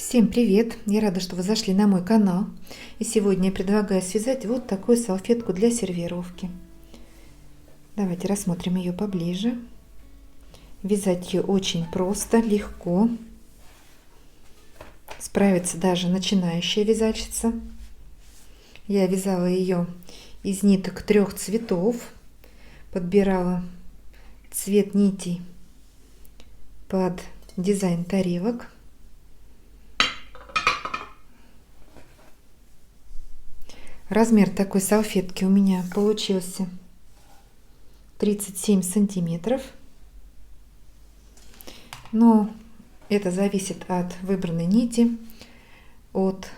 Всем привет! Я рада, что вы зашли на мой канал. И сегодня я предлагаю связать вот такую салфетку для сервировки. Давайте рассмотрим ее поближе. Вязать ее очень просто, легко. Справится даже начинающая вязальщица. Я вязала ее из ниток 3 цветов. Подбирала цвет нитей под дизайн тарелок. Размер такой салфетки у меня получился 37 сантиметров. Но это зависит от выбранной нити, от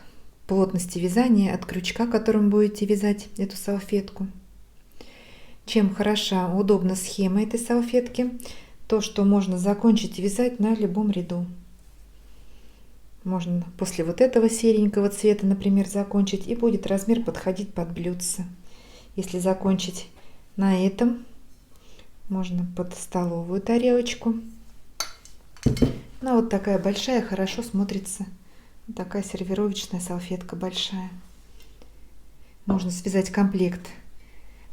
плотности вязания, от крючка, которым будете вязать эту салфетку. Чем хороша, удобна схема этой салфетки, то, что можно закончить вязать на любом ряду. Можно после вот этого серенького цвета, например, закончить, и будет размер подходить под блюдце. Если закончить на этом, можно под столовую тарелочку. Ну, вот такая большая хорошо смотрится. Такая сервировочная салфетка большая. Можно связать комплект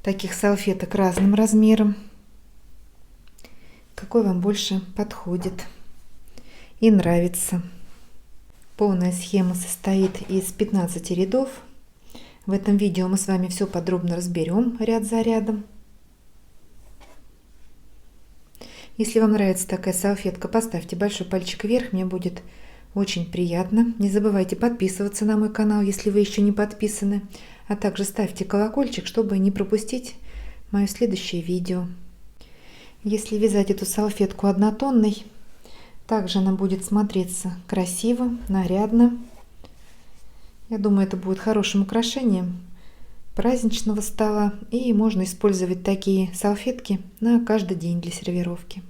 таких салфеток разным размером, какой вам больше подходит и нравится. Полная схема состоит из 15 рядов. В этом видео мы с вами все подробно разберем ряд за рядом. Если вам нравится такая салфетка, поставьте большой пальчик вверх, мне будет очень приятно. Не забывайте подписываться на мой канал, если вы еще не подписаны, а также ставьте колокольчик, чтобы не пропустить мое следующее видео. Если вязать эту салфетку однотонной, также она будет смотреться красиво, нарядно. Я думаю, это будет хорошим украшением праздничного стола. И можно использовать такие салфетки на каждый день для сервировки.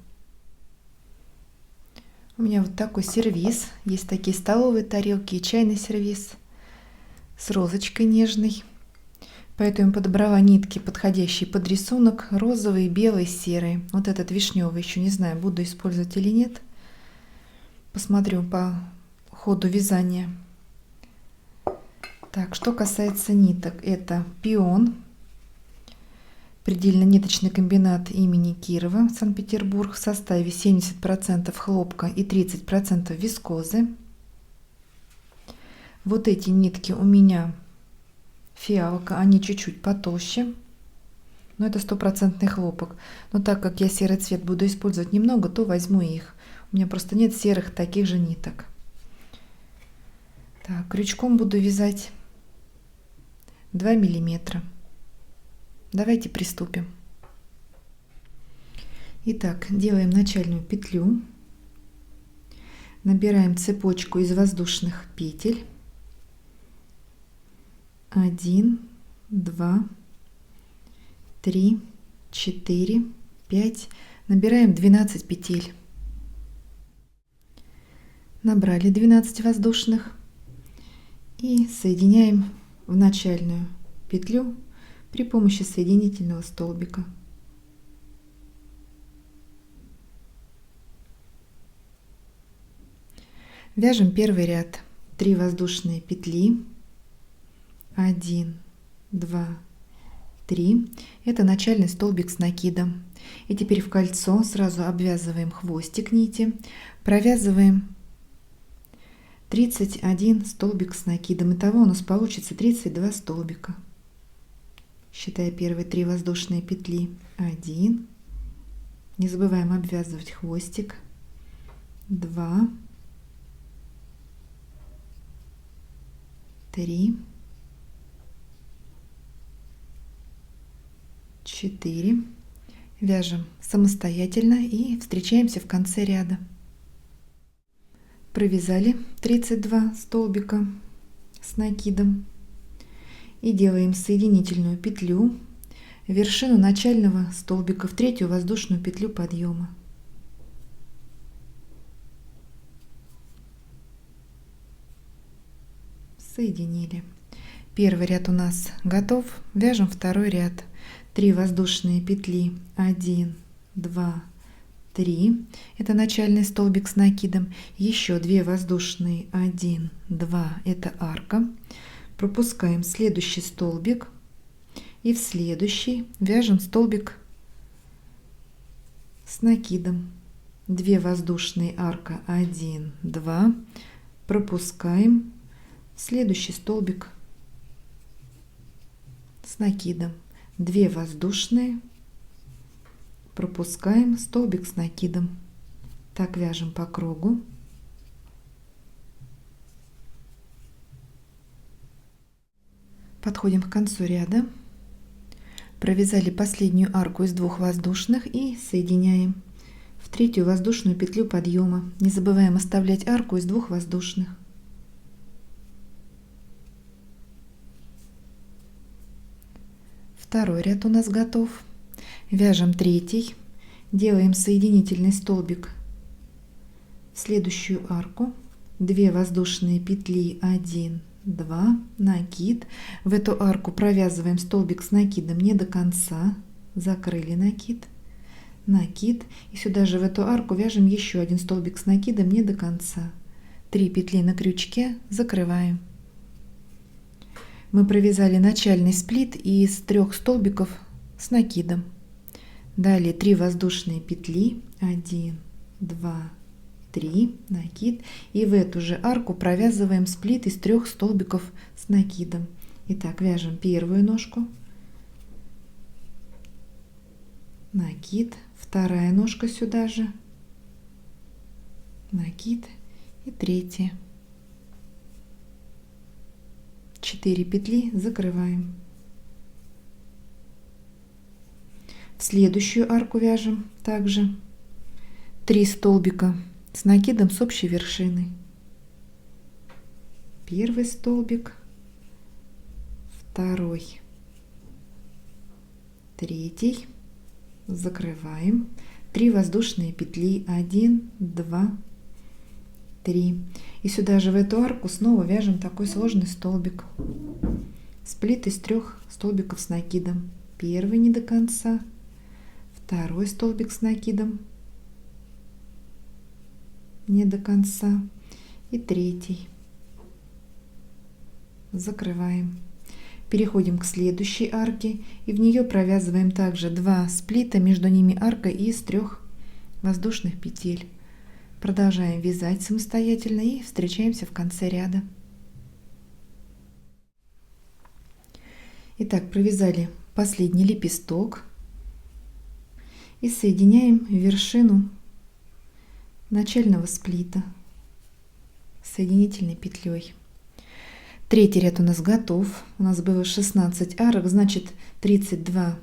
У меня вот такой сервиз. Есть такие столовые тарелки и чайный сервиз с розочкой нежной. Поэтому подобрала нитки, подходящие под рисунок. Розовые, белые, серые. Вот этот вишневый еще не знаю, буду использовать или нет. Посмотрю по ходу вязания. Так, что касается ниток, это пион, предельно-ниточный комбинат имени Кирова, Санкт-Петербург, в составе 70% хлопка и 30% вискозы. Вот эти нитки у меня фиалка, они чуть-чуть потолще, но это 100% хлопок. Но так как я серый цвет буду использовать немного, то возьму их. У меня просто нет серых таких же ниток. Так, крючком буду вязать 2 миллиметра. Давайте приступим. Итак, делаем начальную петлю. Набираем цепочку из воздушных петель. 1, 2, 3, 4, 5. Набираем 12 петель. Набрали 12 воздушных и соединяем в начальную петлю при помощи соединительного столбика. Вяжем первый ряд. 3 воздушные петли. 1, 2, 3. Это начальный столбик с накидом. И теперь в кольцо сразу обвязываем хвостик нити, провязываем 31 столбик с накидом. Итого у нас получится 32 столбика. Считая первые 3 воздушные петли. 1. Не забываем обвязывать хвостик. 2, 3, 4. Вяжем самостоятельно и встречаемся в конце ряда. Провязали 32 столбика с накидом и делаем соединительную петлю в вершину начального столбика, в 3-ю воздушную петлю подъема. Соединили. Первый ряд у нас готов. Вяжем второй ряд. 3 воздушные петли. 1, 2, 3, это начальный столбик с накидом, еще 2 воздушные, 1, 2, это арка, пропускаем следующий столбик и в следующий вяжем столбик с накидом, 2 воздушные, арка, 1, 2, пропускаем следующий столбик с накидом, 2 воздушные, пропускаем столбик с накидом. Так вяжем по кругу. Подходим к концу ряда. Провязали последнюю арку из 2 воздушных и соединяем в 3-ю воздушную петлю подъема. Не забываем оставлять арку из 2 воздушных. Второй ряд у нас готов. Вяжем 3-й, делаем соединительный столбик в следующую арку, 2 воздушные петли, 1, 2, накид. В эту арку провязываем столбик с накидом не до конца, закрыли накид, накид, и сюда же в эту арку вяжем еще один столбик с накидом не до конца, 3 петли на крючке, закрываем. Мы провязали начальный сплит из 3 столбиков с накидом. Далее 3 воздушные петли, 1, 2, 3, накид, и в эту же арку провязываем сплит из 3 столбиков с накидом. Итак, вяжем первую ножку, накид, вторая ножка сюда же, накид и 3. 4 петли, закрываем. В следующую арку вяжем также 3 столбика с накидом с общей вершиной. Первый столбик, второй, 3, закрываем, 3 воздушные петли, 1, 2, 3, и сюда же в эту арку снова вяжем такой сложный столбик, сплит из 3 столбиков с накидом. Первый не до конца, второй столбик с накидом не до конца и 3, закрываем. Переходим к следующей арке и в нее провязываем также 2 сплита, между ними арка из 3 воздушных петель. Продолжаем вязать самостоятельно и встречаемся в конце ряда. Итак, провязали последний лепесток и соединяем вершину начального сплита соединительной петлей. 3-й ряд у нас готов. У нас было 16 арок, значит 32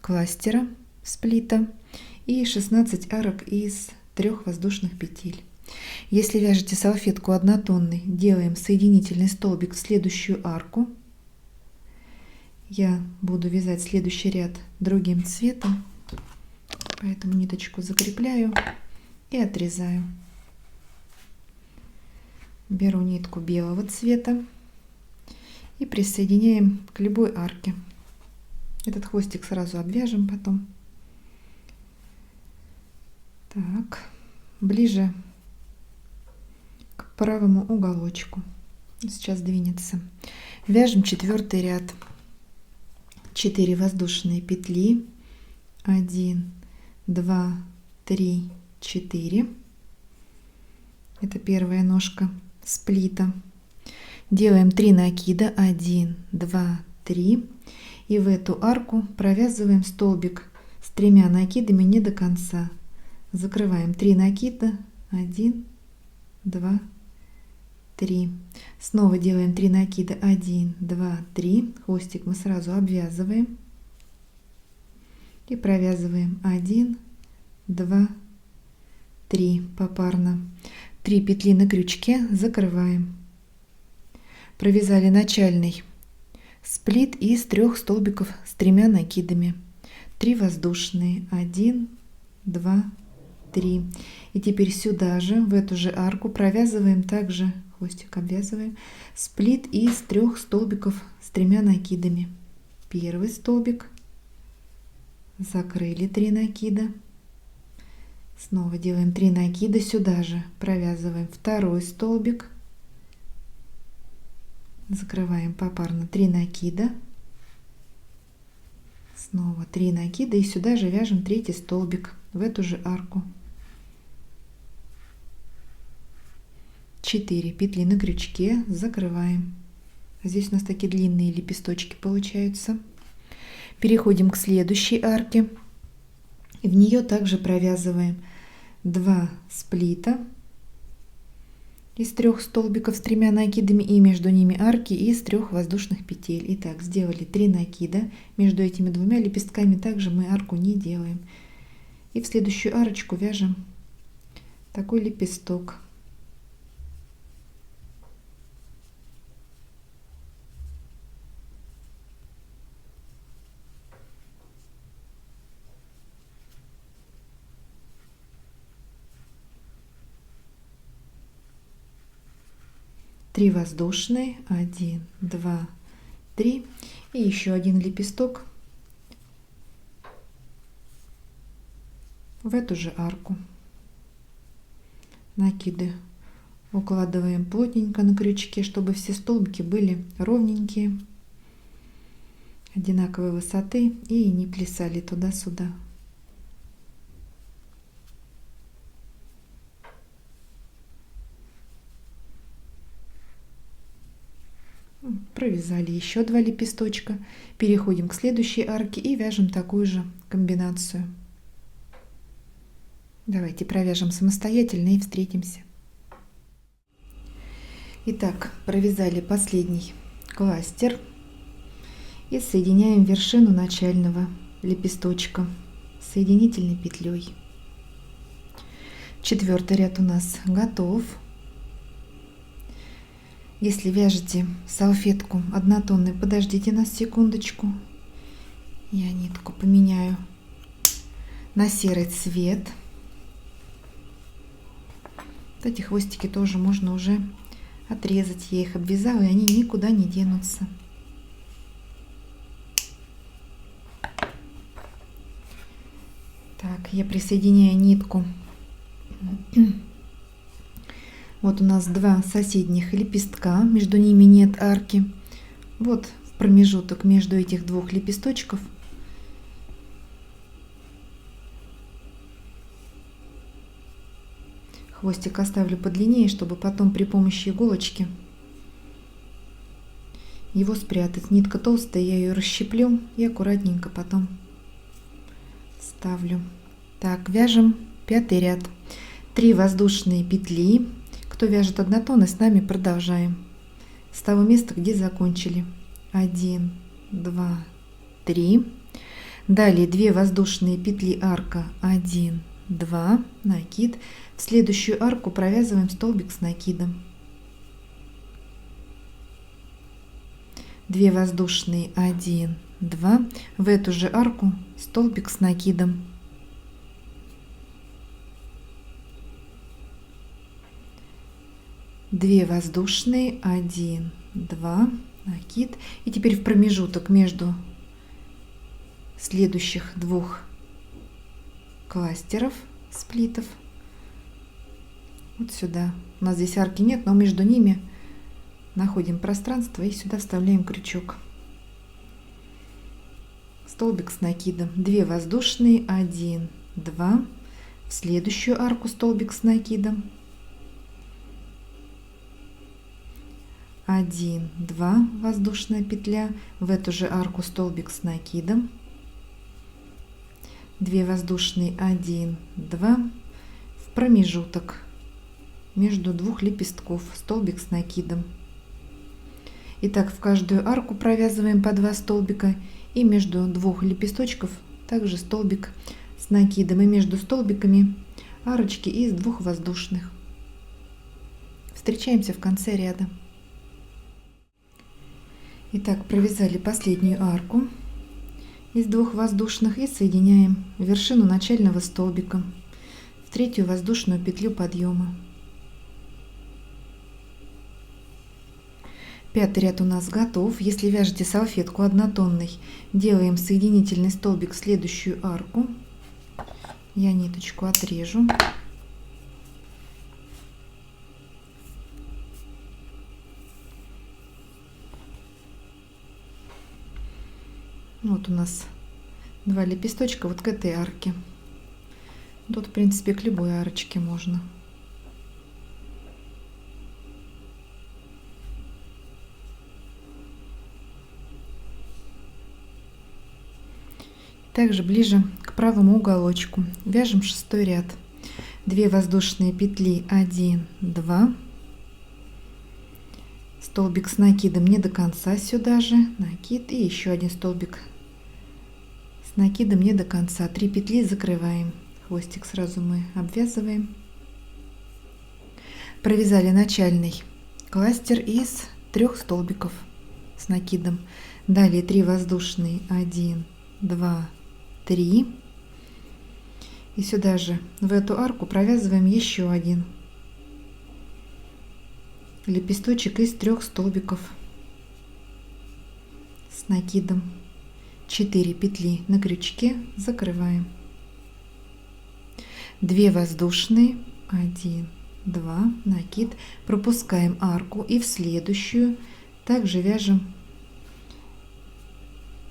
кластера сплита и 16 арок из 3 воздушных петель. Если вяжете салфетку однотонной, делаем соединительный столбик в следующую арку. Я буду вязать следующий ряд другим цветом, поэтому ниточку закрепляю и отрезаю. Беру нитку белого цвета и присоединяем к любой арке. Этот хвостик сразу обвяжем потом. Так, ближе к правому уголочку. Сейчас двинется. Вяжем 4-й ряд. 4 воздушные петли, 1, 2, 3, 4. Это первая ножка сплита. Делаем 3 накида, 1, 2, 3. И в эту арку провязываем столбик с 3 накидами не до конца. Закрываем 3 накида, 1, 2, 3. Снова делаем 3 накида, 1, 2, 3. Хвостик мы сразу обвязываем и провязываем 1, 2, 3 попарно. 3 петли на крючке, закрываем. Провязали начальный сплит из 3 столбиков с 3 накидами. 3 воздушные, 1, 2, 3. И теперь сюда же, в эту же арку, провязываем также, хвостик обвязываем, сплит из 3 столбиков с 3 накидами. Первый столбик, закрыли 3 накида, Снова делаем 3 накида, сюда же провязываем второй столбик, закрываем попарно 3 накида, снова 3 накида и сюда же вяжем третий столбик в эту же арку. 4 петли на крючке, закрываем. Здесь у нас такие длинные лепесточки получаются. Переходим к следующей арке. В нее также провязываем 2 сплита из 3 столбиков с 3 накидами и между ними арки из 3 воздушных петель. Итак, сделали 3 накида. Между этими двумя лепестками также мы арку не делаем. И в следующую арочку вяжем такой лепесток. Три воздушные, 1, 2, 3 и еще один лепесток в эту же арку. Накиды укладываем плотненько на крючке, чтобы все столбики были ровненькие, одинаковой высоты и не плясали туда-сюда. Провязали еще 2 лепесточка, переходим к следующей арке и вяжем такую же комбинацию. Давайте провяжем самостоятельно и встретимся. Итак, провязали последний кластер и соединяем вершину начального лепесточка соединительной петлей. 4-й ряд у нас готов. Если вяжете салфетку однотонной, подождите на секундочку. Я нитку поменяю на серый цвет. Вот эти хвостики тоже можно уже отрезать. Я их обвязала, и они никуда не денутся. Так, я присоединяю нитку. Вот у нас 2 соседних лепестка, между ними нет арки. Вот в промежуток между этих 2 лепесточков хвостик оставлю подлиннее, чтобы потом при помощи иголочки его спрятать. Нитка толстая, я ее расщеплю и аккуратненько потом ставлю. Так, вяжем 5-й ряд. 3 воздушные петли. Кто вяжет однотонный, с нами продолжаем с того места, где закончили. 1, 2, 3. Далее 2 воздушные петли, арка 1, 2, накид. В следующую арку провязываем столбик с накидом. 2 воздушные, 1, 2. В эту же арку столбик с накидом. 2 воздушные, 1, 2, накид. И теперь в промежуток между следующих 2 кластеров, сплитов, вот сюда. У нас здесь арки нет, но между ними находим пространство и сюда вставляем крючок. Столбик с накидом. 2 воздушные, 1, 2. В следующую арку столбик с накидом. 1, 2 воздушная петля, в эту же арку столбик с накидом, 2 воздушные, 1, 2, в промежуток между 2 лепестков столбик с накидом. Итак, в каждую арку провязываем по 2 столбика и между 2 лепесточков также столбик с накидом, и между столбиками арочки из 2 воздушных. Встречаемся в конце ряда. Итак, провязали последнюю арку из 2 воздушных и соединяем вершину начального столбика в 3-ю воздушную петлю подъема. 5-й ряд у нас готов. Если вяжете салфетку однотонной, делаем соединительный столбик в следующую арку. Я ниточку отрежу. Вот у нас 2 лепесточка вот к этой арке. Тут, в принципе, к любой арочке можно. Также ближе к правому уголочку вяжем 6-й ряд. 2 воздушные петли, 1, 2, столбик с накидом не до конца, сюда же накид, и еще один столбик с накидом не до конца, 3 петли закрываем, хвостик сразу мы обвязываем. Провязали начальный кластер из 3 столбиков с накидом. Далее 3 воздушные, 1, 2, 3, и сюда же в эту арку провязываем еще один лепесточек из 3 столбиков с накидом. 4 петли на крючке закрываем, 2 воздушные, 1, 2, накид, пропускаем арку и в следующую также вяжем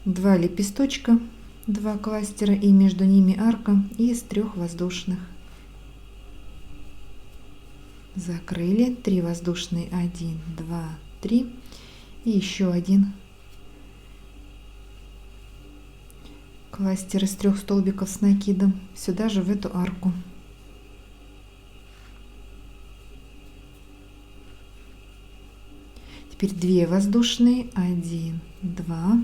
2 лепесточка, 2 кластера, и между ними арка из 3 воздушных. Закрыли, 3 воздушные, 1, 2, 3, и еще один кластер из 3 столбиков с накидом сюда же в эту арку. Теперь 2 воздушные, 1, 2,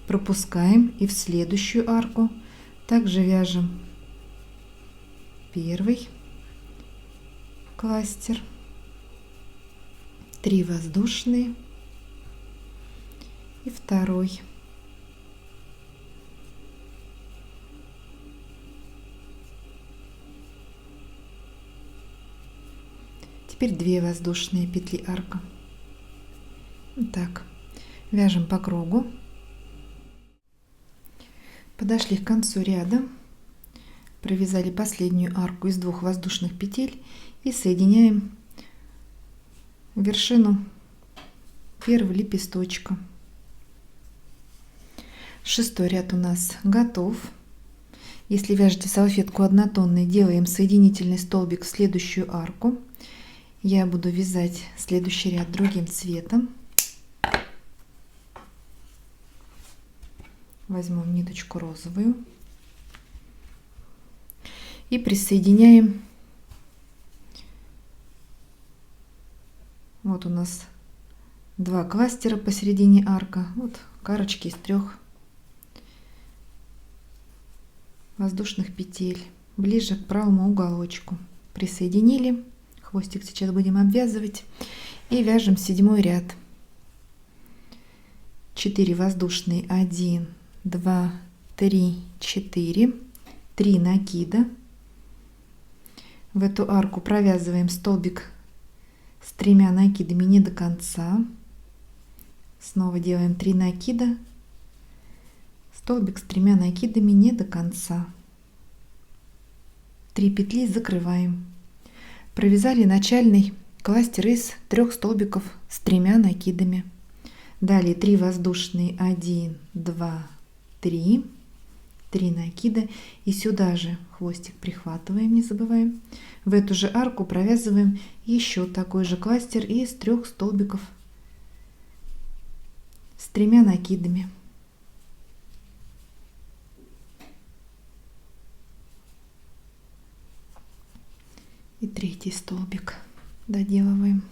пропускаем и в следующую арку также вяжем 1 кластер, 3 воздушные и 2. Теперь 2 воздушные петли арка. Так, вяжем по кругу. Подошли к концу ряда, провязали последнюю арку из 2 воздушных петель и соединяем вершину 1 лепесточка. 6-й ряд у нас готов. Если вяжете салфетку однотонной, делаем соединительный столбик в следующую арку. Я буду вязать следующий ряд другим цветом. Возьмем ниточку розовую и присоединяем. Вот у нас 2 кластера посередине арка, вот арочки из 3 воздушных петель ближе к правому уголочку. Присоединили, хвостик сейчас будем обвязывать, и вяжем 7-й ряд. 4 воздушные, 1, 2, 3, 4, 3 накида. В эту арку провязываем столбик с 3 накидами не до конца. Снова делаем 3 накида, столбик с 3 накидами не до конца. 3 петли закрываем. Провязали начальный кластер из 3 столбиков с 3 накидами. Далее 3 воздушные, 1, 2, 3, 3 накида, и сюда же хвостик прихватываем, не забываем. В эту же арку провязываем еще такой же кластер из 3 столбиков с 3 накидами. И 3-й столбик доделываем.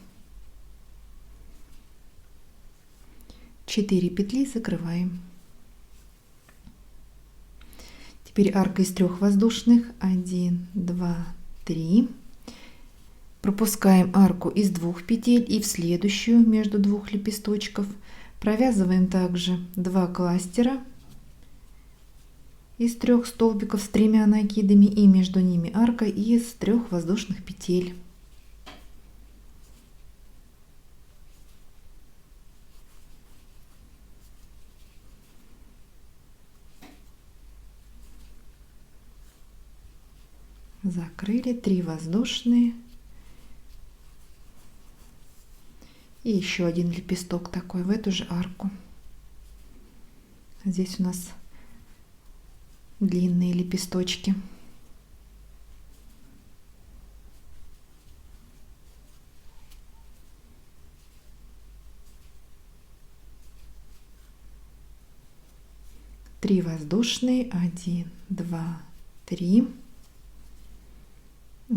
4 петли закрываем. Теперь арка из 3 воздушных, 1, 2, 3. Пропускаем арку из 2 петель и в следующую между 2 лепесточков провязываем также 2 кластера из 3 столбиков с 3 накидами, и между ними арка из 3 воздушных петель. Закрыли 3 воздушные. И еще один лепесток такой в эту же арку. Здесь у нас длинные лепесточки. Три воздушные, 1, 2, 3.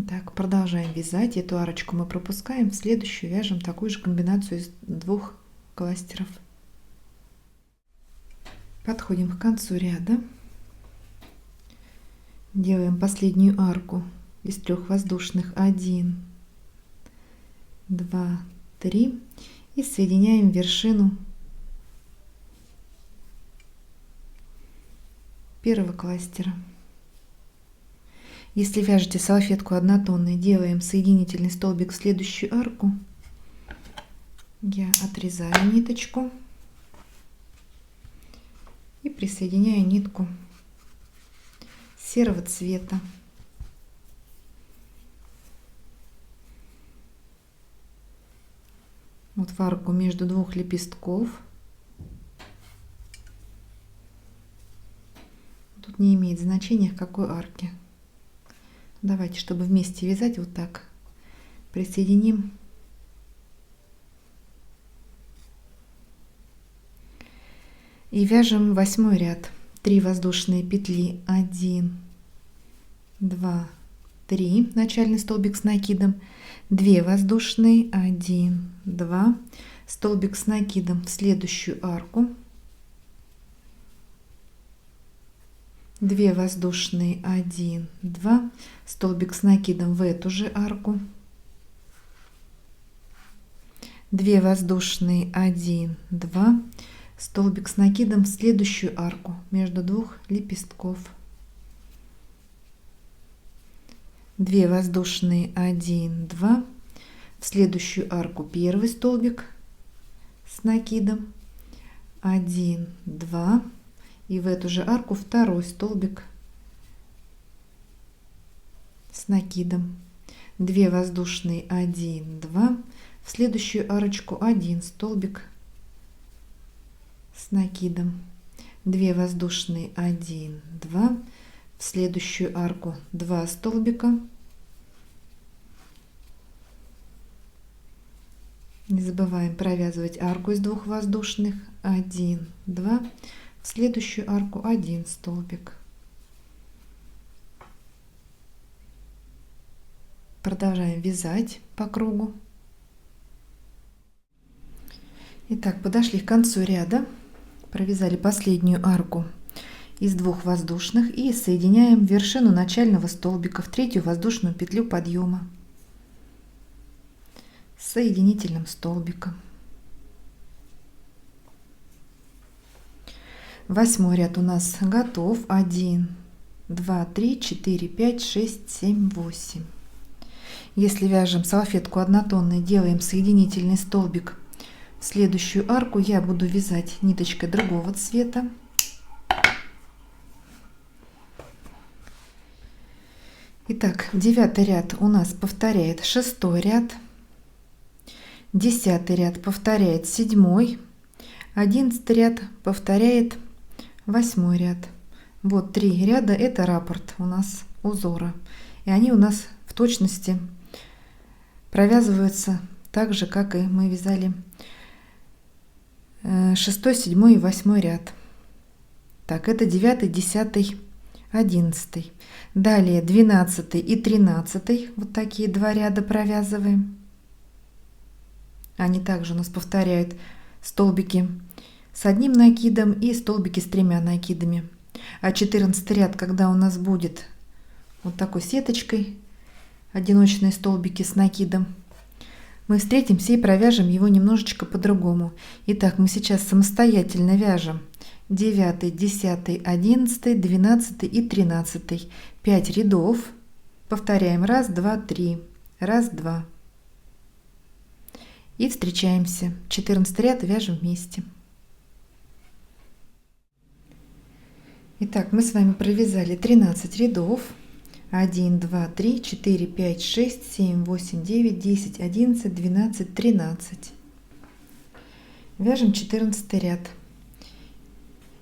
Так, продолжаем вязать. Эту арочку мы пропускаем, в следующую вяжем такую же комбинацию из 2 кластеров. Подходим к концу ряда. Делаем последнюю арку из 3 воздушных, 1, 2, 3 и соединяем вершину первого кластера. Если вяжете салфетку однотонной, делаем соединительный столбик в следующую арку. Я отрезаю ниточку и присоединяю нитку серого цвета. Вот в арку между 2 лепестков. Тут не имеет значения, в какой арке. Давайте, чтобы вместе вязать, вот так присоединим и вяжем 8 ряд. 3 воздушные петли, 1, 2, 3, начальный столбик с накидом, 2 воздушные, 1, 2, столбик с накидом в следующую арку, 2 воздушные, 1, 2, столбик с накидом в эту же арку, 2 воздушные, 1, 2, столбик с накидом в следующую арку между 2 лепестков, 2 воздушные, 1, 2, в следующую арку первый столбик с накидом, 1, 2, и в эту же арку второй столбик с накидом, 2 воздушные, 1, 2, в следующую арочку 1 столбик с накидом, 2 воздушные, 1, 2, в следующую арку 2 столбика, не забываем провязывать арку из 2 воздушных, 1, 2, в следующую арку 1 столбик. Продолжаем вязать по кругу. Итак, подошли к концу ряда. Провязали последнюю арку из 2 воздушных и соединяем вершину начального столбика в 3 воздушную петлю подъема с соединительным столбиком. 8 ряд у нас готов. 1, 2, 3, 4, 5, 6, 7, 8. Если вяжем салфетку однотонной, делаем соединительный столбик в следующую арку. Я буду вязать ниточкой другого цвета. Итак, 9 ряд у нас повторяет 6 ряд, 10 ряд повторяет 7, 11 ряд повторяет 8 ряд. Вот 3 ряда, это раппорт у нас узора, и они у нас в точности провязываются так же, как и мы вязали 6, 7 и 8 ряд. Так, это 9, 10, 11. Далее 12 и 13, вот такие 2 ряда провязываем. Они также у нас повторяют столбики с одним накидом и столбики с 3 накидами. А 14 ряд, когда у нас будет вот такой сеточкой, одиночные столбики с накидом, мы встретимся и провяжем его немножечко по-другому. Итак, мы сейчас самостоятельно вяжем 9, 10, 11, 12 и 13. 5 рядов. Повторяем 1, 2, 3. 1, 2. И встречаемся. 14 ряд вяжем вместе. Итак, мы с вами провязали 13 рядов. 1, 2, 3, 4, 5, 6, 7, 8, 9, 10, 11, 12, 13. Вяжем 14 ряд.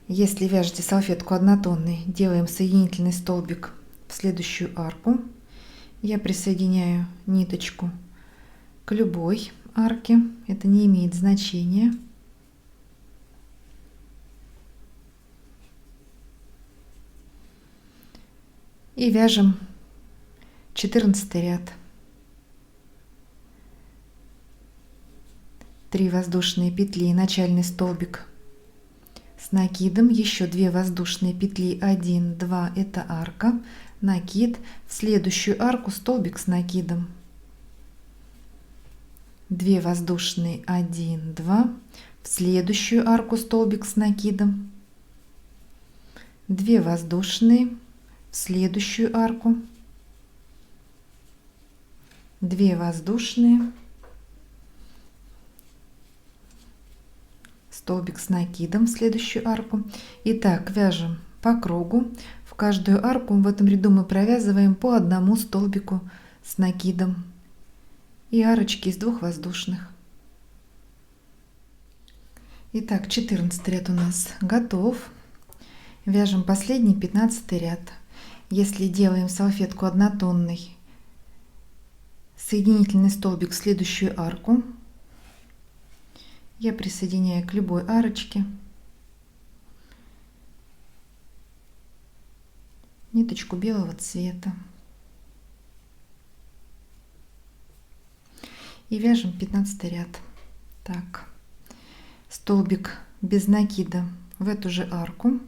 Если вяжете салфетку однотонной, делаем соединительный столбик в следующую арку. Я присоединяю ниточку к любой арке, это не имеет значения. И вяжем 14 ряд. 3 воздушные петли, начальный столбик с накидом, еще 2 воздушные петли, 1, 2, это арка, накид, в следующую арку столбик с накидом, 2 воздушные, 1, 2, в следующую арку столбик с накидом, 2 воздушные, в следующую арку, 2 воздушные, столбик с накидом в следующую арку. Итак, вяжем по кругу. В каждую арку в этом ряду мы провязываем по одному столбику с накидом и арочки из 2 воздушных. Итак, 14 ряд у нас готов. Вяжем последний 15 ряд. Если делаем салфетку однотонной, соединительный столбик в следующую арку, я присоединяю к любой арочке ниточку белого цвета и вяжем 15 ряд. Так, столбик без накида в эту же арку,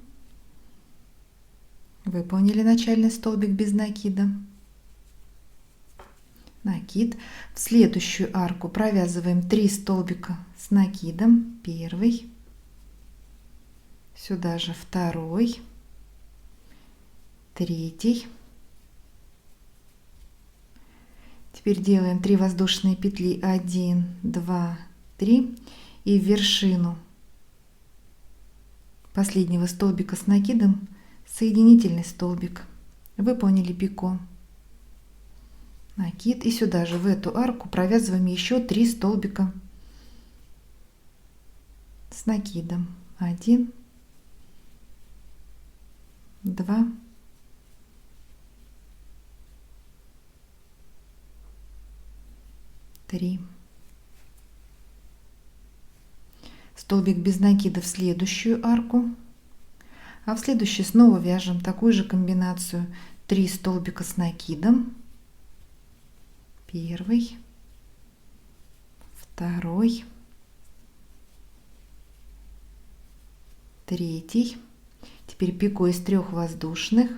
выполнили начальный столбик без накида, накид, в следующую арку провязываем 3 столбика с накидом, первый, сюда же второй, третий. Теперь делаем 3 воздушные петли, 1, 2, 3, и в вершину последнего столбика с накидом соединительный столбик, выполнили пико, накид, и сюда же в эту арку провязываем еще 3 столбика с накидом, 1, 2, 3. Столбик без накида в следующую арку, а в следующей снова вяжем такую же комбинацию: 3 столбика с накидом, первый, второй, третий. Теперь пико из 3 воздушных,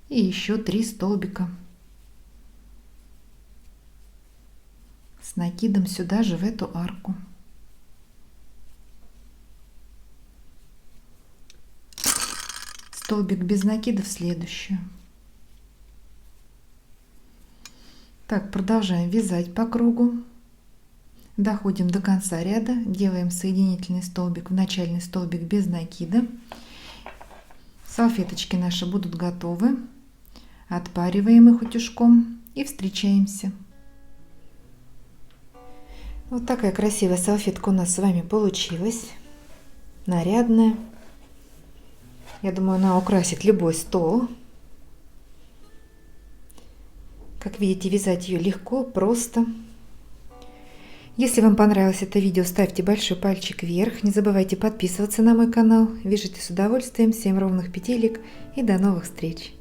и еще 3 столбика с накидом сюда же в эту арку. Столбик без накида в следующую. Так, продолжаем вязать по кругу. Доходим до конца ряда, делаем соединительный столбик в начальный столбик без накида. Салфеточки наши будут готовы. Отпариваем их утюжком и встречаемся. Вот такая красивая салфетка у нас с вами получилась. Нарядная. Я думаю, она украсит любой стол. Как видите, вязать ее легко, просто. Если вам понравилось это видео, ставьте большой пальчик вверх. Не забывайте подписываться на мой канал. Вяжите с удовольствием. Всем ровных петелек и до новых встреч!